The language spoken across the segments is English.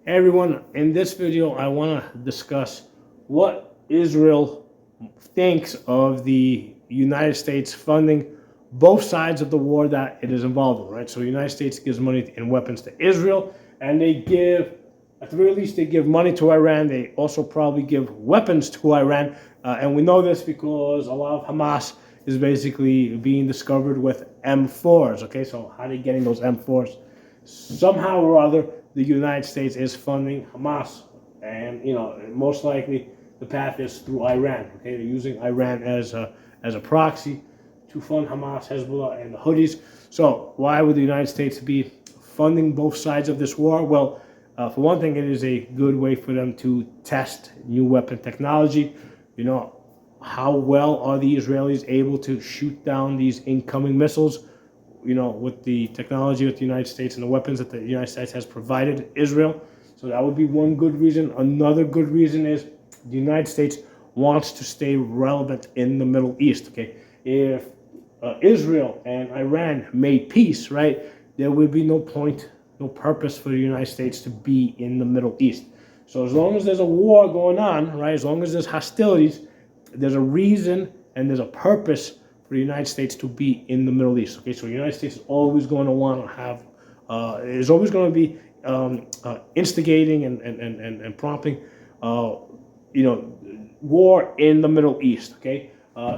Hey everyone, in this video I want to discuss what Israel thinks of the United States funding both sides of the war that it is involved in, right? So the United States gives money and weapons to Israel, and they give, at the very least, they give money to Iran. They also probably give weapons to Iran, and we know this because a lot of Hamas is basically being discovered with M4s, okay? So how are they getting those M4s? Somehow or other, the United States is funding Hamas, and most likely the path is through Iran. Okay, they're using Iran as a proxy to fund Hamas, Hezbollah, and the Houthis. So why would the United States be funding both sides of this war? Well, for one thing, it is a good way for them to test new weapon technology. How well are the Israelis able to shoot down these incoming missiles? With the technology with the United States and the weapons that the United States has provided Israel. So that would be one good reason. Another good reason is the United States wants to stay relevant in the Middle East. Okay, if Israel and Iran made peace, right, there would be no point, no purpose for the United States to be in the Middle East. So as long as there's a war going on, right, as long as there's hostilities, there's a reason and there's a purpose for the United States to be in the Middle East. Okay, so the United States is always going to want to have, is always going to be instigating and prompting, war in the Middle East. Okay,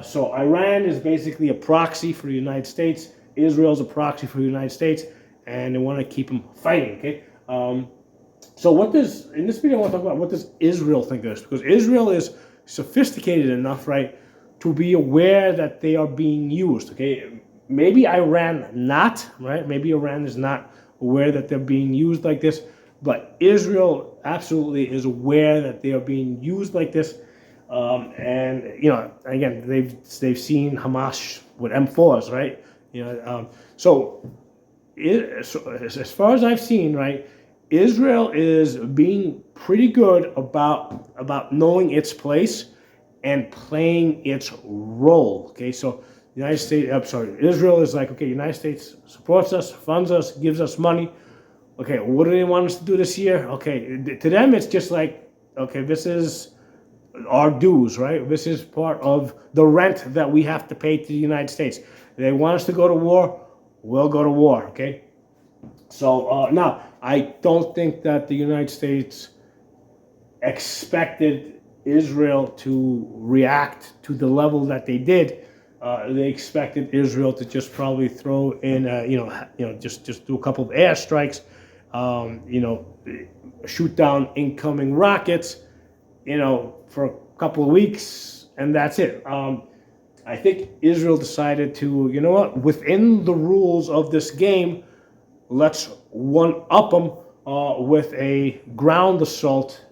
so Iran is basically a proxy for the United States. Israel is a proxy for the United States, and they want to keep them fighting. Okay, so in this video I want to talk about what does Israel think of this, because Israel is sophisticated enough, right, to be aware that they are being used. Okay, maybe Iran not, right? Maybe Iran is not aware that they're being used like this, but Israel absolutely is aware that they are being used like this. And again, they've seen Hamas with M4s, right? So as far as I've seen, right, Israel is being pretty good about knowing its place and playing its role. Okay, so Israel is like, okay, United States supports us, funds us, gives us money. Okay, what do they want us to do this year? Okay, to them it's just like, okay, this is our dues, right? This is part of the rent that we have to pay to the United States. They want us to go to war, we'll go to war. Okay, so now I don't think that the United States expected Israel to react to the level that they did. They expected Israel to just probably throw in, just do a couple of airstrikes, shoot down incoming rockets, for a couple of weeks, and that's it. I think Israel decided to, within the rules of this game, let's one-up them with a ground assault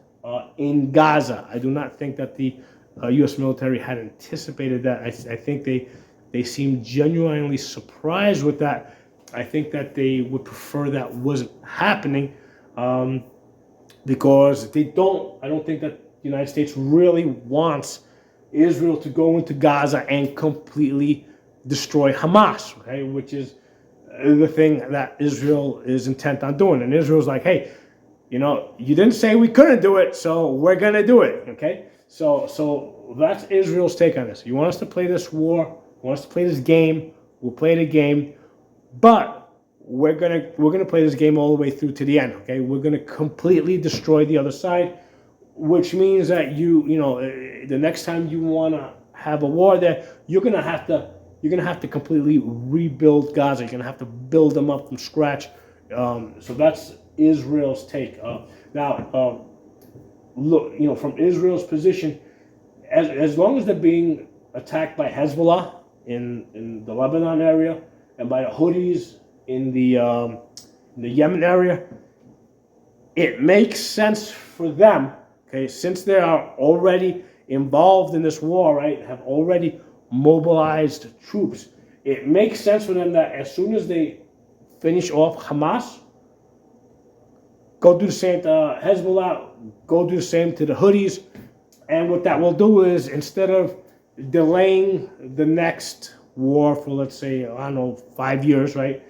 in Gaza. I do not think that the U.S. military had anticipated that. I think they seemed genuinely surprised with that. I think that they would prefer that wasn't happening, because I don't think that the United States really wants Israel to go into Gaza and completely destroy Hamas, okay, which is the thing that Israel is intent on doing. And Israel's like, hey, you didn't say we couldn't do it, so we're going to do it, okay? So that's Israel's take on this. You want us to play this war, you want us to play this game, we'll play the game, but we're gonna play this game all the way through to the end, okay? We're going to completely destroy the other side, which means that the next time you want to have a war there, you're going to have to completely rebuild Gaza. You're going to have to build them up from scratch. So that's Israel's take. Now, look, from Israel's position, as long as they're being attacked by Hezbollah in the Lebanon area and by the Houthis in the Yemen area, it makes sense for them, okay, since they are already involved in this war, right, have already mobilized troops. It makes sense for them that as soon as they finish off Hamas, go do the same to Hezbollah, go do the same to the Houthis. And what that will do is, instead of delaying the next war for, let's say, 5 years, right,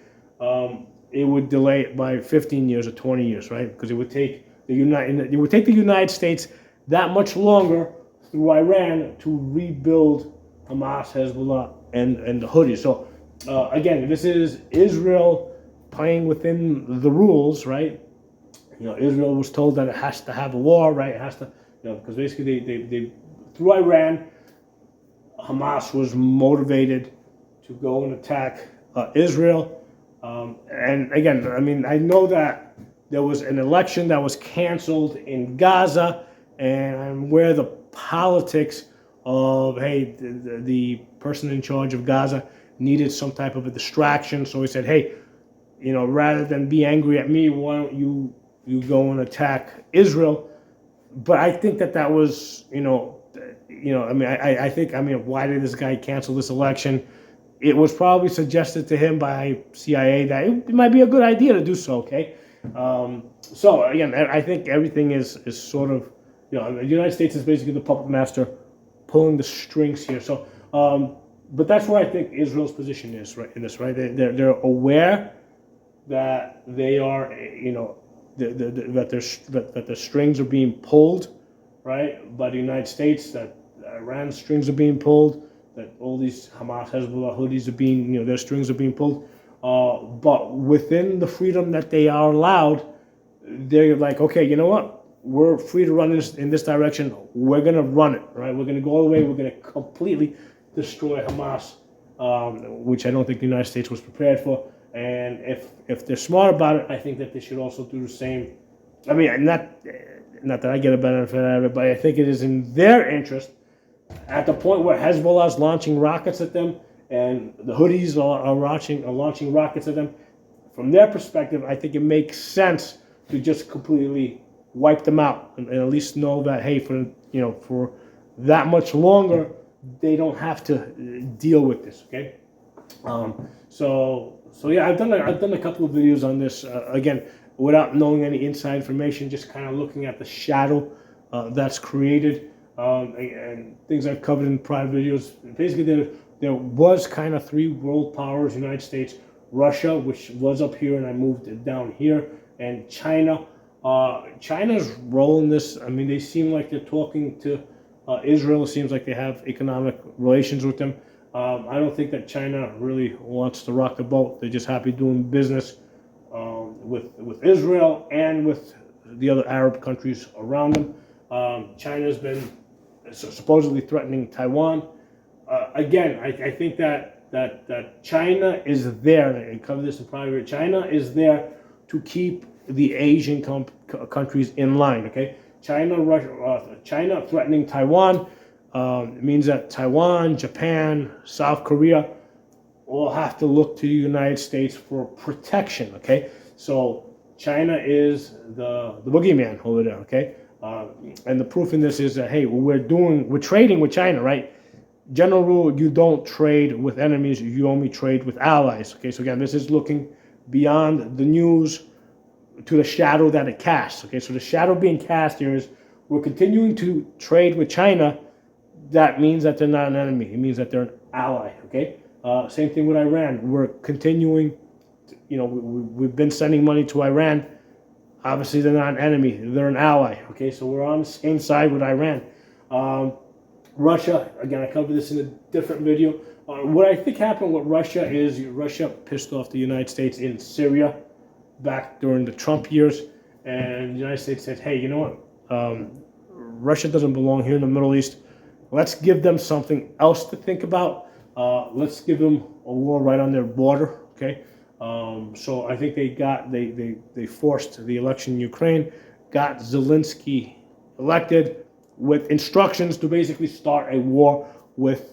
it would delay it by 15 years or 20 years, right? Because it would take it would take the United States that much longer through Iran to rebuild Hamas, Hezbollah, and the Houthis. So again, this is Israel playing within the rules, right? Israel was told that it has to have a war, right? It has to, because basically they through Iran, Hamas was motivated to go and attack Israel. And again, I mean, I know that there was an election that was canceled in Gaza, and where the politics of, hey, the person in charge of Gaza needed some type of a distraction, so he said, hey, rather than be angry at me, why don't you go and attack Israel? But I think that was, I mean, I think, why did this guy cancel this election? It was probably suggested to him by CIA that it might be a good idea to do so, okay? So, again, I think everything is sort of, the United States is basically the puppet master pulling the strings here. So, but that's where I think Israel's position is, right, in this, right? They're aware that they are, that the strings are being pulled, right, by the United States, that Iran's strings are being pulled, that all these Hamas, Hezbollah, Houthis are being, their strings are being pulled. But within the freedom that they are allowed, they're like, okay, you know what? We're free to run in this direction. We're going to run it, right? We're going to go all the way. We're going to completely destroy Hamas, which I don't think the United States was prepared for. And if they're smart about it, I think that they should also do the same. I mean, not that I get a benefit out of it, but I think it is in their interest at the point where Hezbollah is launching rockets at them and the Houthis are launching rockets at them. From their perspective, I think it makes sense to just completely wipe them out and at least know that, hey, for that much longer, they don't have to deal with this. Okay, so yeah, I've done a couple of videos on this again without knowing any inside information, just kind of looking at the shadow that's created. And things I've covered in prior videos. Basically, there was kind of three world powers: United States, Russia, which was up here, and I moved it down here, and China. China's role in this, I mean, they seem like they're talking to Israel. It seems like they have economic relations with them. I don't think that China really wants to rock the boat. They're just happy doing business with Israel and with the other Arab countries around them. China's been supposedly threatening Taiwan. Again, I think that China is there, and I cover this in private. China is there to keep the Asian countries in line. Okay, China threatening Taiwan means that Taiwan, Japan, South Korea all have to look to the United States for protection. Okay, so China is the boogeyman over there. Okay. And the proof in this is that, hey, we're trading with China, right? General rule, you don't trade with enemies, you only trade with allies. Okay, so again, this is looking beyond the news to the shadow that it casts. Okay, so the shadow being cast here is we're continuing to trade with China. That means that they're not an enemy. It means that they're an ally. Okay, same thing with Iran. We're continuing, we've been sending money to Iran. Obviously, they're not an enemy. They're an ally. Okay, so we're on the same side with Iran. Russia, again, I covered this in a different video. What I think happened with Russia is Russia pissed off the United States in Syria back during the Trump years. And the United States said, hey, you know what? Russia doesn't belong here in the Middle East. Let's give them something else to think about. Let's give them a war right on their border. Okay. So I think they forced the election in Ukraine, got Zelensky elected with instructions to basically start a war with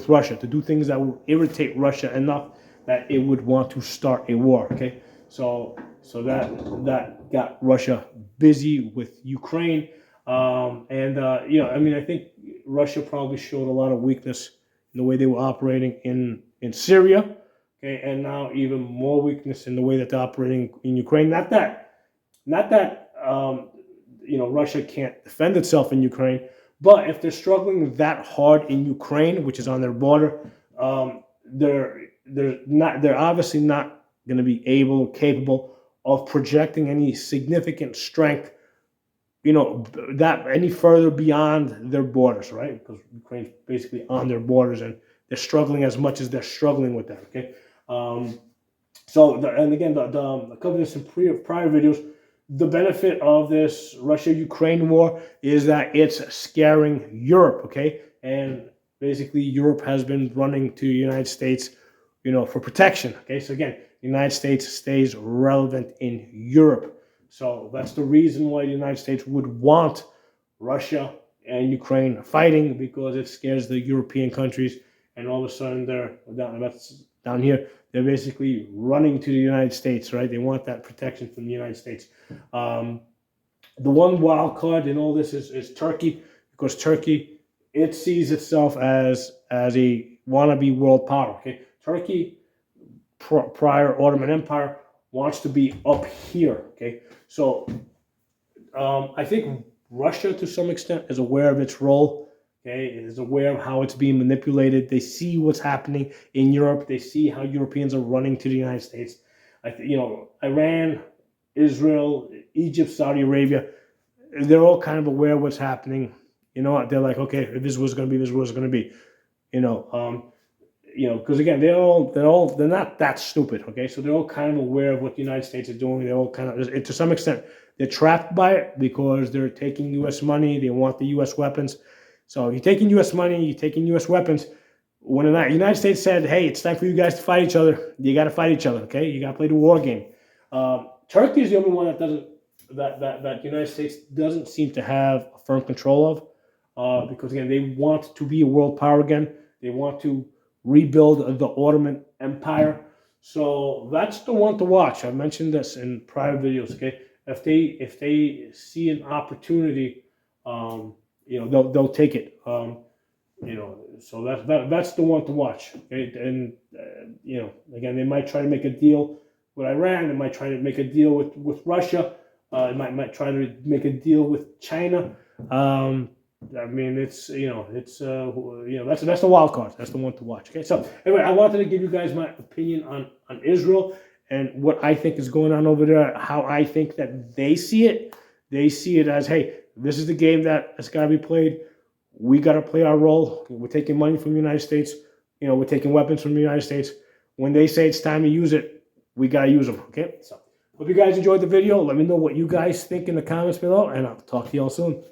Russia, to do things that will irritate Russia enough that it would want to start a war. Okay, so that got Russia busy with Ukraine, I think Russia probably showed a lot of weakness in the way they were operating in Syria. Okay, and now even more weakness in the way that they're operating in Ukraine. Not that Russia can't defend itself in Ukraine, but if they're struggling that hard in Ukraine, which is on their border, they're obviously not going to be capable of projecting any significant strength that any further beyond their borders, right? Because Ukraine's basically on their borders, and they're struggling as much as they're struggling with that. Okay, and again, I covered this in prior videos. The benefit of this Russia-Ukraine war is that it's scaring Europe. Okay, and basically Europe has been running to the United States, for protection. Okay, so again, the United States stays relevant in Europe. So that's the reason why the United States would want Russia and Ukraine fighting, because it scares the European countries, and all of a sudden they're down here. They're basically running to the United States, right? They want that protection from the United States. The one wild card in all this is Turkey, because Turkey, it sees itself as a wannabe world power. Okay, Turkey, prior Ottoman Empire, wants to be up here. Okay, so I think Russia, to some extent, is aware of its role. Okay, it is aware of how it's being manipulated. They see what's happening in Europe. They see how Europeans are running to the United States. Iran, Israel, Egypt, Saudi Arabia, they're all kind of aware of what's happening. They're like, okay, if this was going to be, this was going to be. Because again, they're not that stupid. Okay, so they're all kind of aware of what the United States is doing. They're all kind of, to some extent, they're trapped by it because they're taking U.S. money. They want the U.S. weapons. So you're taking U.S. money, you're taking U.S. weapons. When the United States said, "Hey, it's time for you guys to fight each other," you got to fight each other. Okay, you got to play the war game. Turkey is the only one that doesn't, that United States doesn't seem to have a firm control of, because again, they want to be a world power again. They want to rebuild the Ottoman Empire. So that's the one to watch. I mentioned this in prior videos. Okay, if they see an opportunity, they'll take it. So that's the one to watch. Okay? And again, they might try to make a deal with Iran. They might try to make a deal with Russia. They might try to make a deal with China. It's that's the wild card. That's the one to watch. Okay, so anyway, I wanted to give you guys my opinion on Israel and what I think is going on over there. How I think that they see it. They see it as, hey, this is the game that's got to be played. We got to play our role. We're taking money from the United States. We're taking weapons from the United States. When they say it's time to use it, we got to use them. Okay, so hope you guys enjoyed the video. Let me know what you guys think in the comments below, and I'll talk to you all soon.